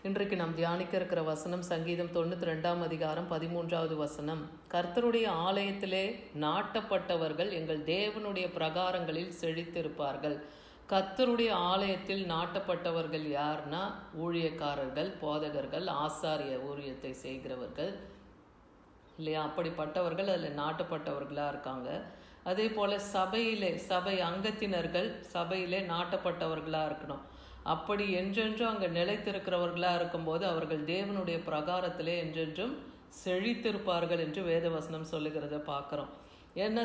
இன்றைக்கு நாம் தியானிக்க இருக்கிற வசனம் சங்கீதம் 92 அதிகாரம் 13வது வசனம். கர்த்தருடைய ஆலயத்திலே நாட்டப்பட்டவர்கள் எங்கள் தேவனுடைய பிரகாரங்களில் செழித்திருப்பார்கள். கர்த்தருடைய ஆலயத்தில் நாட்டப்பட்டவர்கள் யார்னா ஊழியக்காரர்கள், போதகர்கள், ஆசாரிய ஊழியத்தை செய்கிறவர்கள் இல்லையா? அப்படிப்பட்டவர்கள் அதில் நாட்டப்பட்டவர்களாக இருக்காங்க. அதே போல் சபை அங்கத்தினர்கள் சபையிலே நாட்டப்பட்டவர்களாக இருக்கணும். அப்படி என்றென்றும் அங்கே நிலைத்திருக்கிறவர்களாக இருக்கும்போது அவர்கள் தேவனுடைய பிரகாரத்திலே என்றென்றும் செழித்திருப்பார்கள் என்று வேதவசனம் சொல்லுகிறத பார்க்குறோம். ஏன்னா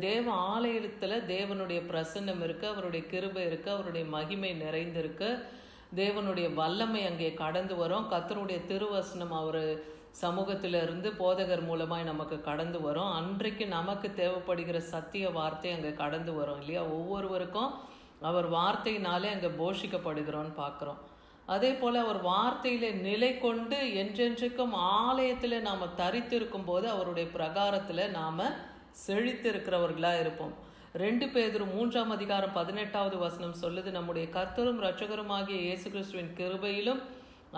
தேவ ஆலயத்தில் தேவனுடைய பிரசன்னம் இருக்குது, அவருடைய கிருபை இருக்குது, அவருடைய மகிமை நிறைந்திருக்கு, தேவனுடைய வல்லமை அங்கே கடந்து வரும். கர்த்தருடைய திருவசனம் அவர் சமூகத்திலிருந்து போதகர் மூலமாய் நமக்கு கடந்து வரும். அன்றைக்கு நமக்கு தேவைப்படுகிற சத்திய வார்த்தை அங்கே கடந்து வரும் இல்லையா? ஒவ்வொருவருக்கும் அவர் வார்த்தையினாலே அங்கே போஷிக்கப்படுகிறோன்னு பார்க்குறோம். அதே போல் அவர் வார்த்தையில் நிலை கொண்டு என்றென்றைக்கும் ஆலயத்தில் நாம் தரித்திருக்கும் போது அவருடைய பிரகாரத்தில் நாம் செழித்திருக்கிறவர்களாக இருப்போம். 2 பேதுரு 3 அதிகாரம் 18வது வசனம் சொல்லுது, நம்முடைய கர்த்தரும் இரட்சகருமாகிய இயேசு கிறிஸ்துவின் கிருபையிலும்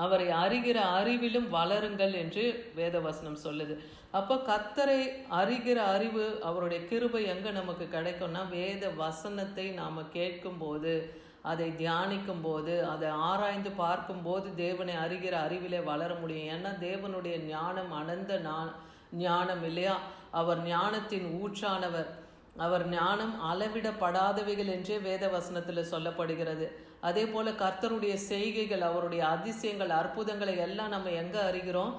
அவரை அறிகிற அறிவிலும் வளருங்கள் என்று வேத வசனம் சொல்லுது. அப்போ கர்த்தரை அறிகிற அறிவு, அவருடைய கிருபை எங்கே நமக்கு கிடைக்கும்னா வேத வசனத்தை நாம் கேட்கும்போது, அதை தியானிக்கும் போது, அதை ஆராய்ந்து பார்க்கும்போது தேவனை அறிகிற அறிவிலே வளர முடியும். ஏன்னா தேவனுடைய ஞானம் அனந்த ஞானம் இல்லையா? அவர் ஞானத்தின் ஊற்றானவர். அவர் ஞானம் அளவிடப்படாதவைகள் என்றே வேத வசனத்தில் சொல்லப்படுகிறது. அதே போல் கர்த்தருடைய செய்கைகள், அவருடைய அதிசயங்கள், அற்புதங்களை எல்லாம் நம்ம எங்கே அறிகிறோம்?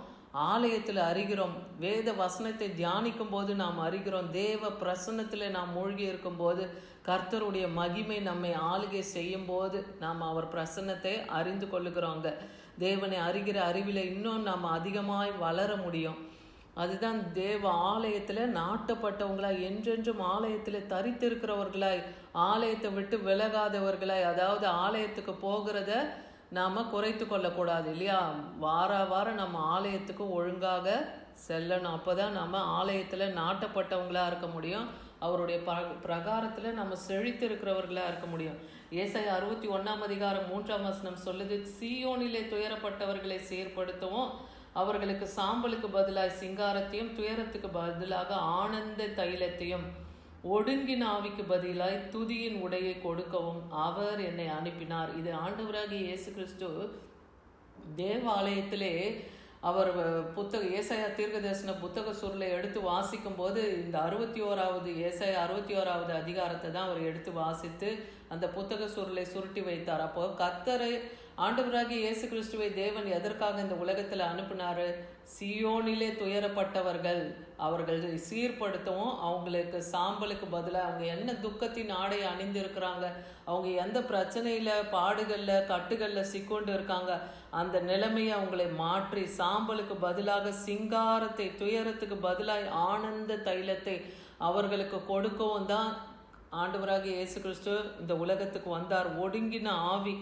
ஆலயத்தில் அறிகிறோம். வேத வசனத்தை தியானிக்கும் போது நாம் அறிகிறோம். தேவ பிரசன்னத்தில் நாம் மூழ்கி இருக்கும்போது, கர்த்தருடைய மகிமை நம்மை ஆளுகை செய்யும் போது நாம் அவர் பிரசன்னத்தை அறிந்து கொள்ளுகிறோங்க. தேவனை அறிகிற அறிவில் இன்னும் நாம் அதிகமாய் வளர முடியும். அதுதான் தேவ ஆலயத்தில் நாட்டப்பட்டவங்களாய், என்றென்றும் ஆலயத்தில் தரித்திருக்கிறவர்களாய், ஆலயத்தை விட்டு விலகாதவர்களாய், அதாவது ஆலயத்துக்கு போகிறத நாம் குறைத்து கொள்ளக்கூடாது இல்லையா? வாரம் நம்ம ஆலயத்துக்கு ஒழுங்காக செல்லணும். அப்போ தான் நம்ம ஆலயத்தில் நாட்டப்பட்டவங்களாக இருக்க முடியும். அவருடைய பிரகாரத்தில் நம்ம செழித்திருக்கிறவர்களாக இருக்க முடியும். ஏசாயா 61 அதிகாரம் 3 வசனம் சொல்லுது, சீயோனிலே துயரப்பட்டவர்களை சீர்படுத்தவும், அவர்களுக்கு சாம்பலுக்கு பதிலாக சிங்காரத்தையும், துயரத்துக்கு பதிலாக ஆனந்த தைலத்தையும், ஒடுங்கின ஆவிக்கு பதிலாய் துதியின் உடையை கொடுக்கவும் அவர் என்னை அனுப்பினார். இது ஆண்டவராகிய இயேசு கிறிஸ்து தேவாலயத்திலே அவர் ஏசாயா தீர்க்கதரிசன புத்தக சுருளை எடுத்து வாசிக்கும் போது இந்த 61வது ஏசாயா 61வது அதிகாரத்தை தான் அவர் எடுத்து வாசித்து அந்த புத்தக சுருளை சுருட்டி வைத்தார். அப்போ கர்த்தரை ஆண்டவராகிய இயேசு கிறிஸ்துவை தேவன் எதற்காக இந்த உலகத்தில் அனுப்பினார்? சியோனிலே துயரப்பட்டவர்கள் அவர்கள் சீர்படுத்தவும், அவங்களுக்கு சாம்பலுக்கு பதிலாக அவங்க என்ன துக்கத்தின் ஆடை அணிந்திருக்கிறாங்க, அவங்க எந்த பிரச்சனையில், பாடுகளில், கட்டுகளில் சிக்கொண்டு இருக்காங்க, அந்த நிலைமையை அவங்களை மாற்றி சாம்பலுக்கு பதிலாக சிங்காரத்தை, துயரத்துக்கு பதிலாக ஆனந்த தைலத்தை அவர்களுக்கு கொடுக்கவும் தான் ஆண்டவராகிய இயேசு கிறிஸ்து இந்த உலகத்துக்கு வந்தார். ஒடுங்கின ஆவி,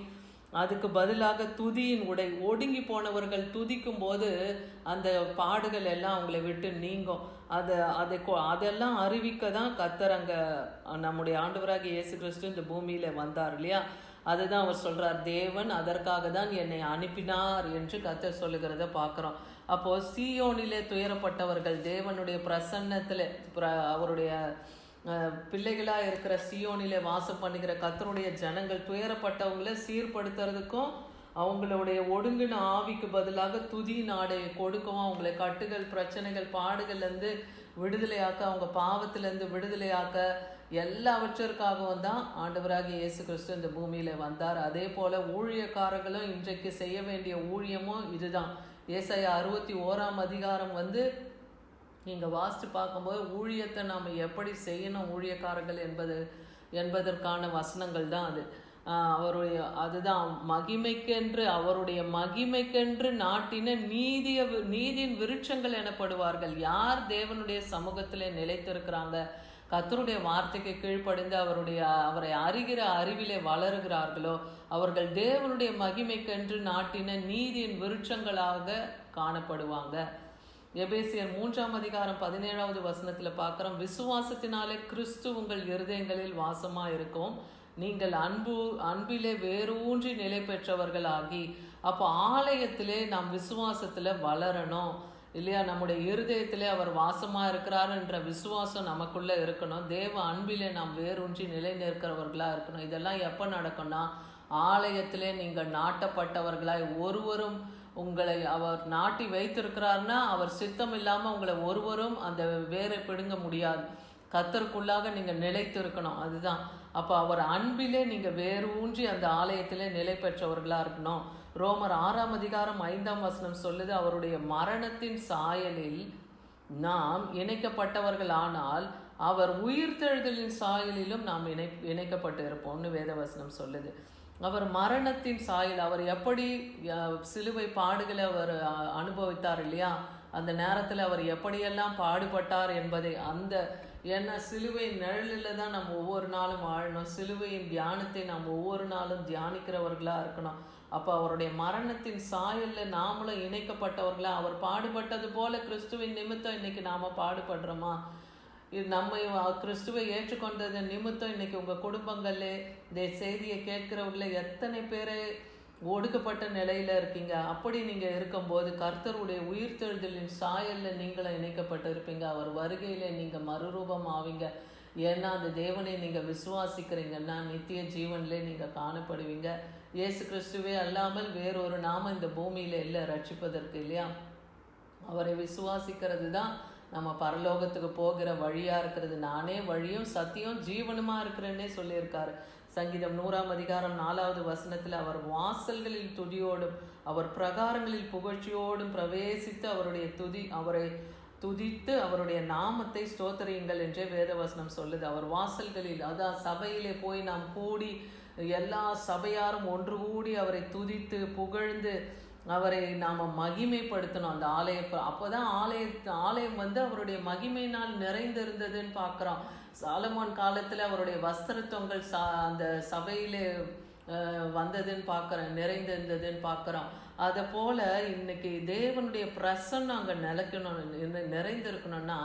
அதுக்கு பதிலாக துதியின் உடை. ஒடுங்கி போனவர்கள் துதிக்கும் போது அந்த பாடுகள் எல்லாம் அவங்களை விட்டு நீங்கும். அதெல்லாம் அறிவிக்க தான் கர்த்தர் அங்கே நம்முடைய ஆண்டவராகிய இயேசு கிறிஸ்து இந்த பூமியில் வந்தார் இல்லையா? அதுதான் அவர் சொல்கிறார், தேவன் அதற்காக தான் என்னை அனுப்பினார் என்று கர்த்தர் சொல்லுகிறத பார்க்குறோம். அப்போது சீயோனிலே துயரப்பட்டவர்கள் தேவனுடைய பிரசன்னத்தில் அவருடைய பிள்ளைகளாக இருக்கிற சீயோனிலே வாசம் பண்ணுகிற கர்த்தருடைய ஜனங்கள் துயரப்பட்டவங்களை சீர்படுத்துறதுக்கும், அவங்களுடைய ஒடுங்கின ஆவிக்கு பதிலாக துதி நாடையை கொடுக்கவும், அவங்களை கட்டுகள், பிரச்சனைகள், பாடுகள்லேருந்து விடுதலையாக்க, அவங்க பாவத்திலேருந்து விடுதலையாக்க, எல்லாவற்றிற்காகவும் தான் ஆண்டவராகிய இயேசு கிறிஸ்து இந்த பூமியில் வந்தார். அதே போல் ஊழியக்காரர்களும் இன்றைக்கு செய்ய வேண்டிய ஊழியமும் இதுதான். ஏசாயா 61 அதிகாரம் நீங்கள் வாசித்து பார்க்கும்போது ஊழியத்தை நாம் எப்படி செய்யணும் ஊழியக்காரர்கள் என்பதற்கான வசனங்கள் தான் அது. அதுதான் மகிமைக்கென்று, அவருடைய மகிமைக்கென்று நாட்டின நீதியின் விருட்சங்கள் எனப்படுவார்கள். யார் தேவனுடைய சமூகத்தில் நிலைத்திருக்கிறாங்க, கர்த்தருடைய வார்த்தைக்கு கீழ்ப்படிந்து அவரை அறிகிற அறிவிலே வளருகிறார்களோ அவர்கள் தேவனுடைய மகிமைக்கென்று நாட்டின நீதியின் விருட்சங்களாக காணப்படுவாங்க. எபேசியர் 3 அதிகாரம் 17வது வசனத்தில் பார்க்குறோம், விசுவாசத்தினாலே கிறிஸ்து உங்கள் இருதயங்களில் வாசமாக இருக்கும், நீங்கள் அன்பிலே வேரூன்றி நிலை பெற்றவர்களாகி அப்போ ஆலயத்திலே நாம் விசுவாசத்தில் வளரணும் இல்லையா? நம்முடைய இருதயத்திலே அவர் வாசமாக இருக்கிறார் என்ற விசுவாசம் நமக்குள்ளே இருக்கணும். தேவ அன்பிலே நாம் வேரூன்றி நிலை நிற்கிறவர்களாக இருக்கணும். இதெல்லாம் எப்போ நடக்கும்னா, ஆலயத்திலே நீங்கள் நாட்டப்பட்டவர்களாய் ஒருவரும் உங்களை அவர் நாட்டி வைத்திருக்கிறார்னா அவர் சித்தம் இல்லாமல் உங்களை ஒருவரும் அந்த வேரை பிடுங்க முடியாது. கர்த்தருக்குள்ளாக நீங்கள் நிலைத்து இருக்கணும். அதுதான். அப்போ அவர் அன்பிலே நீங்கள் வேரூன்றி அந்த ஆலயத்திலே நிலை பெற்றவர்களாக இருக்கணும். ரோமர் 6:5 சொல்லுது, அவருடைய மரணத்தின் சாயலில் நாம் இணைக்கப்பட்டவர்கள் ஆனால் அவர் உயிர்த்தெழுதலின் சாயலிலும் நாம் இணைக்கப்பட்டு இருப்போம்னு வேதவசனம் சொல்லுது. அவர் மரணத்தின் சாயல், அவர் எப்படி சிலுவை பாடுகளை அவர் அனுபவித்தார் இல்லையா? அந்த நேரத்தில் அவர் எப்படியெல்லாம் பாடுபட்டார் என்பதை ஏன்னா சிலுவை நிழலில் தான் நம்ம ஒவ்வொரு நாளும் வாழணும். சிலுவையின் தியானத்தை நாம் ஒவ்வொரு நாளும் தியானிக்கிறவர்களாக இருக்கணும். அப்போ அவருடைய மரணத்தின் சாயலில் நாமளும் இணைக்கப்பட்டவர்களா, அவர் பாடுபட்டது போல கிறிஸ்துவின் நிமித்தம் இன்னைக்கு நாம் பாடுபடுறோமா? நம்மை கிறிஸ்துவை ஏற்றுக்கொண்டது நிமித்தம் இன்னைக்கு உங்கள் குடும்பங்கள்ல இந்த செய்தியை கேட்கிறவங்கள எத்தனை பேரை ஒடுக்கப்பட்ட நிலையில் இருக்கீங்க. அப்படி நீங்கள் இருக்கும்போது கர்த்தருடைய உயிர்த்தெழுதலின் சாயலில் நீங்களும் இணைக்கப்பட்டு இருப்பீங்க. அவர் வருகையில் நீங்கள் மறுரூபம் ஆவீங்க. ஏன்னா அந்த தேவனை நீங்கள் விசுவாசிக்கிறீங்கன்னா நித்திய ஜீவனிலே நீங்கள் காணப்படுவீங்க. இயேசு கிறிஸ்துவே அல்லாமல் வேறொரு நாம இந்த பூமியில் இல்லை ரட்சிப்பதற்கு இல்லையா? அவரை விசுவாசிக்கிறது தான் நம்ம பரலோகத்துக்கு போகிற வழியாக இருக்கிறது. நானே வழியும் சத்தியம் ஜீவனுமாக இருக்கிறேன்னே சொல்லியிருக்காரு. சங்கீதம் 100:4 அவர் வாசல்களில் துதியோடும் அவர் பிரகாரங்களில் புகழ்ச்சியோடும் பிரவேசித்து அவரை துதித்து அவருடைய நாமத்தை ஸ்தோத்திரியுங்கள் என்றே வேதவசனம் சொல்லுது. அவர் வாசல்களில், அதான் சபையிலே போய் நாம் கூடி எல்லா சபையாரும் ஒன்று கூடி அவரை துதித்து புகழ்ந்து அவரை நாம் மகிமைப்படுத்தணும். அந்த அப்போதான் ஆலயம் அவருடைய மகிமையினால் நிறைந்திருந்ததுன்னு பார்க்குறோம். சாலமோன் காலத்தில் அவருடைய வஸ்திரத்துவங்கள் அந்த சபையிலே வந்ததுன்னு பார்க்குறோம், நிறைந்திருந்ததுன்னு பார்க்குறோம். அதை போல் இன்னைக்கு தேவனுடைய பிரசன்னம் அங்கே நிறைந்திருக்கணும்னா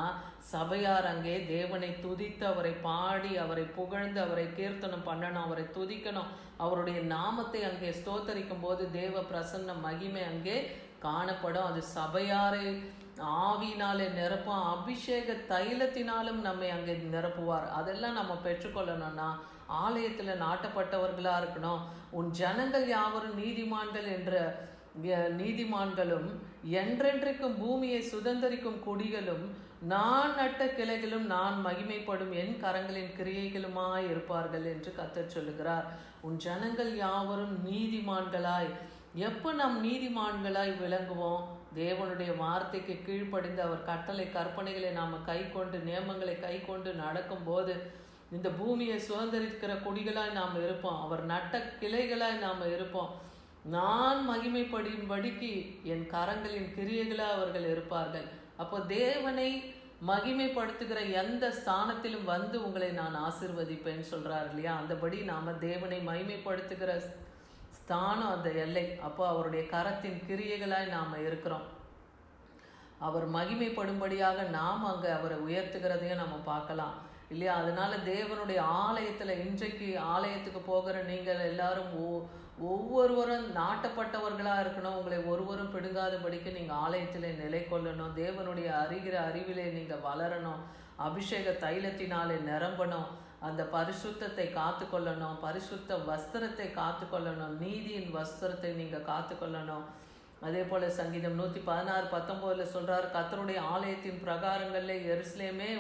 சபையார் அங்கே தேவனை துதித்து அவரை பாடி அவரை புகழ்ந்து அவரை கீர்த்தனம் பண்ணணும், அவரை துதிக்கணும். அவருடைய நாமத்தை அங்கே ஸ்தோத்தரிக்கும் போது தேவ பிரசன்ன மகிமை அங்கே காணப்படும். அது சபையாரை ஆவினாலே நிரப்பும், அபிஷேக தைலத்தினாலும் நம்மை அங்கே நிரப்புவார். அதெல்லாம் நம்ம பெற்றுக்கொள்ளணும்னா ஆலயத்தில் நாட்டப்பட்டவர்களாக இருக்கணும். உன் ஜனங்கள் யாவரும் நீதிமான்கள் என்ற நீதிமான்களும் என்றென்றைக்கும் பூமியை சுதந்தரிக்கும் குடிகளும் நான் நட்ட கிளைகளும் நான் மகிமைப்படும் என் கரங்களின் கிரியைகளுமாய் இருப்பார்கள் என்று கர்த்தர் சொல்லுகிறார். உன் ஜனங்கள் யாவரும் நீதிமான்களாய். எப்போ நாம் நீதிமான்களாய் விளங்குவோம்? தேவனுடைய வார்த்தைக்கு கீழ்ப்படிந்து அவர் கட்டளை கற்பனைகளை நாம் கை கொண்டு நியமங்களை கை கொண்டு நடக்கும்போது இந்த பூமியை சுதந்திரிக்கிற குடிகளாய் நாம் இருப்போம். அவர் நட்ட கிளைகளாய் நாம் இருப்போம். நான் மகிமைப்படும்படிக்கு என் கரங்களின் கிரியைகளாக அவர்கள் இருப்பார்கள். அப்போ தேவனை மகிமைப்படுத்துகிற எந்த ஸ்தானத்திலும் வந்து உங்களை நான் ஆசீர்வதிப்பேன்னு சொல்கிறார் இல்லையா? அந்தபடி நாம் தேவனை மகிமைப்படுத்துகிற ஸ்தானம் அந்த எல்லை. அப்போ அவருடைய கரத்தின் கிரியைகளாய் நாம் இருக்கிறோம். அவர் மகிமைப்படும்படியாக நாம் அங்கே அவரை உயர்த்துகிறதையும் நம்ம பார்க்கலாம் இல்லையா? அதனால தேவனுடைய ஆலயத்தில் இன்றைக்கு ஆலயத்துக்கு போகிற நீங்கள் எல்லாரும் ஒவ்வொருவரும் நாட்டப்பட்டவர்களாக இருக்கணும். உங்களை ஒருவரும் பிடுங்காதபடிக்கு நீங்கள் ஆலயத்தில் நிலை கொள்ளணும். தேவனுடைய அறிவிலே நீங்கள் வளரணும். அபிஷேக தைலத்தினாலே நிரம்பணும். அந்த பரிசுத்தத்தை காத்து கொள்ளணும். பரிசுத்த வஸ்திரத்தை காத்து கொள்ளணும். நீதியின் வஸ்திரத்தை நீங்கள் காத்து கொள்ளணும். அதே போல் சங்கீதம் 116:19 சொல்கிறார், கர்த்தருடைய ஆலயத்தின் பிரகாரங்களில் எருசலேமே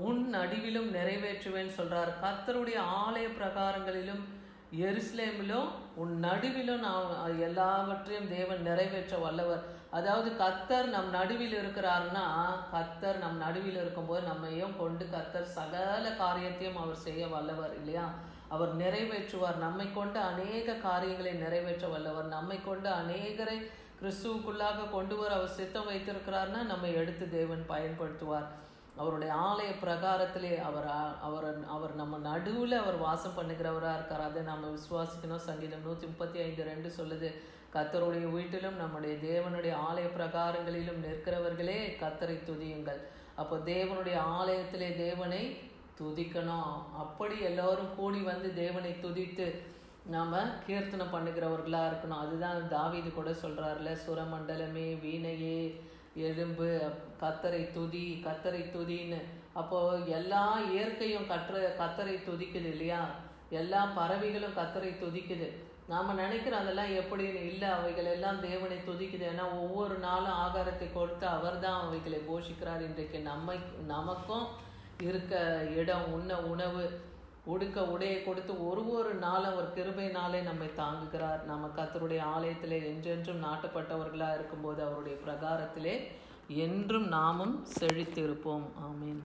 உன் நடுவிலும் நிறைவேற்றுவேன்னு சொல்கிறார். கர்த்தருடைய ஆலய பிரகாரங்களிலும் எருசலேமிலும் உன் நடுவிலும் நான் எல்லாவற்றையும் தேவன் நிறைவேற்ற வல்லவர். அதாவது கர்த்தர் நம் நடுவில் இருக்கிறார்னா, கர்த்தர் நம் நடுவில் இருக்கும்போது நம்மையும் கொண்டு கர்த்தர் சகல காரியத்தையும் அவர் செய்ய வல்லவர் இல்லையா? அவர் நிறைவேற்றுவார். நம்மை கொண்டு அநேக காரியங்களை நிறைவேற்ற வல்லவர். நம்மை கொண்டு அநேகரை கிறிஸ்துவுக்குள்ளாக கொண்டு வர அவர் சித்தம் வைத்திருக்கிறார்னா நம்மை எடுத்து தேவன் பயன்படுத்துவார். அவருடைய ஆலய பிரகாரத்திலே அவர் நம்ம நடுவில் அவர் வாசம் பண்ணுகிறவராக இருக்கார். அதை நம்ம விசுவாசிக்கணும். சங்கீதம் 135:2 சொல்லுது, கர்த்தருடைய வீட்டிலும் நம்முடைய தேவனுடைய ஆலய பிரகாரங்களிலும் நிற்கிறவர்களே கர்த்தரை துதியுங்கள். அப்போ தேவனுடைய ஆலயத்திலே தேவனை துதிக்கணும். அப்படி எல்லோரும் கூடி வந்து தேவனை துதித்து நாம் கீர்த்தனை பண்ணுகிறவர்களாக இருக்கணும். அதுதான் தாவீது கூட சொல்கிறார்ல, சுரமண்டலமே வீணையே எழும்பு, கத்தரை துதி, கத்தரை துதின்னு. அப்போது எல்லா இயற்கையும் கத்தரை துதிக்குது இல்லையா? எல்லா பறவைகளும் கத்தரை துதிக்குது. நாம் நினைக்கிறோம் அதெல்லாம் எப்படின்னு. இல்லை, அவைகள் எல்லாம் தேவனை துதிக்குது. ஏன்னா ஒவ்வொரு நாளும் ஆகாரத்தை கொடுத்து அவர் தான் அவைகளை போஷிக்கிறார். இன்றைக்கு நமக்கும் இருக்க இடம், உண்ண உணவு, உடுக்க உடையை கொடுத்து ஒரு நாள் அவர் கிருபையினாலே நம்மை தாங்குகிறார். நம்ம கர்த்தருடைய ஆலயத்திலே என்றென்றும் நாட்டப்பட்டவர்களாக இருக்கும்போது அவருடைய பிரகாரத்திலே என்றும் நாமும் செழித்திருப்போம். ஆமீன்.